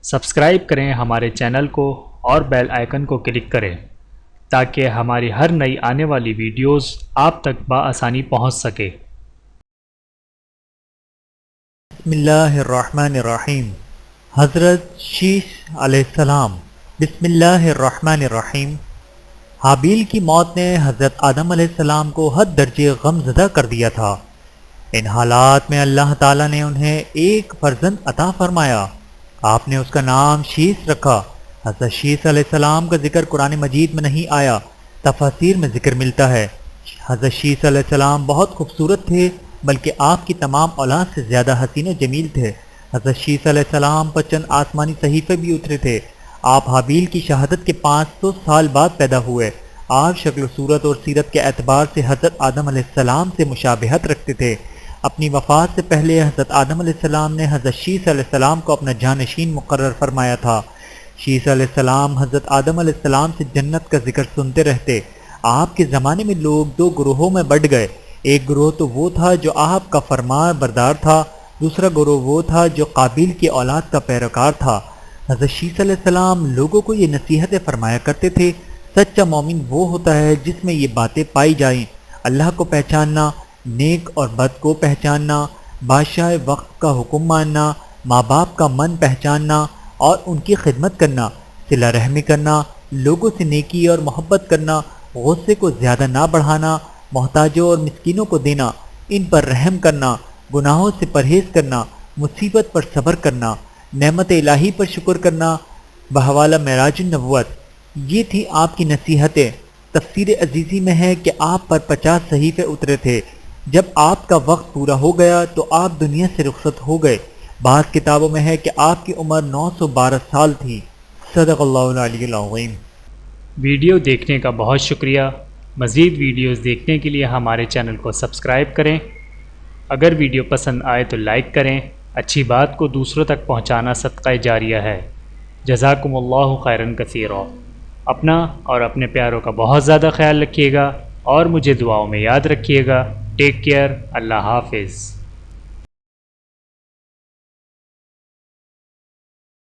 Subscribe کریں ہمارے channel کو اور بیل آئیکن کو کلک کریں تاکہ ہماری ہر نئی آنے والی ویڈیوز آپ تک بآسانی پہنچ سکے۔ بسم اللہ الرحمن الرحیم۔ حضرت شیش علیہ السلام۔ بسم اللہ الرحمن الرحیم۔ حابیل کی موت نے حضرت آدم علیہ السلام کو حد درجے غم زدہ کر دیا تھا۔ ان حالات میں اللہ تعالیٰ نے انہیں ایک فرزند عطا فرمایا۔ آپ نے اس کا نام شیش رکھا۔ حضرت شیش علیہ السلام کا ذکر قرآن مجید میں نہیں آیا، تفاسیر میں ذکر ملتا ہے۔ حضرت شیش علیہ السلام بہت خوبصورت تھے، بلکہ آپ کی تمام اولاد سے زیادہ حسین و جمیل تھے۔ حضرت شیش علیہ السلام پر چند آسمانی صحیفے بھی اترے تھے۔ آپ حابیل کی شہادت کے 500 سال بعد پیدا ہوئے۔ آپ شکل و صورت اور سیرت کے اعتبار سے حضرت آدم علیہ السلام سے مشابہت رکھتے تھے۔ اپنی وفات سے پہلے حضرت آدم علیہ السلام نے حضرت شیش علیہ السلام کو اپنا جانشین مقرر فرمایا تھا۔ شیش علیہ السلام حضرت آدم علیہ السلام سے جنت کا ذکر سنتے رہتے۔ آپ کے زمانے میں لوگ 2 گروہوں میں بٹ گئے۔ ایک گروہ تو وہ تھا جو آپ کا فرمان بردار تھا، دوسرا گروہ وہ تھا جو قابیل کی اولاد کا پیروکار تھا۔ حضرت شیش علیہ السلام لوگوں کو یہ نصیحتیں فرمایا کرتے تھے، سچا مومن وہ ہوتا ہے جس میں یہ باتیں پائی جائیں: اللہ کو پہچاننا، نیک اور بد کو پہچاننا، بادشاہ وقت کا حکم ماننا، ماں باپ کا من پہچاننا اور ان کی خدمت کرنا، صلہ رحمی کرنا، لوگوں سے نیکی اور محبت کرنا، غصے کو زیادہ نہ بڑھانا، محتاجوں اور مسکینوں کو دینا، ان پر رحم کرنا، گناہوں سے پرہیز کرنا، مصیبت پر صبر کرنا، نعمت الہی پر شکر کرنا، بحوالہ معراج النبوت۔ یہ تھی آپ کی نصیحتیں۔ تفسیر عزیزی میں ہے کہ آپ پر 50 صحیفے اترے تھے۔ جب آپ کا وقت پورا ہو گیا تو آپ دنیا سے رخصت ہو گئے۔ بعض کتابوں میں ہے کہ آپ کی عمر 912 سال تھی۔ صدق اللہ العلی العظیم۔ ویڈیو دیکھنے کا بہت شکریہ۔ مزید ویڈیوز دیکھنے کے لیے ہمارے چینل کو سبسکرائب کریں۔ اگر ویڈیو پسند آئے تو لائک کریں۔ اچھی بات کو دوسروں تک پہنچانا صدقہ جاریہ ہے۔ جزاکم اللہ خیرا کثیرا۔ اپنا اور اپنے پیاروں کا بہت زیادہ خیال رکھیے گا اور مجھے دعاؤں میں یاد رکھیے گا۔ Take care. اللہ حافظ۔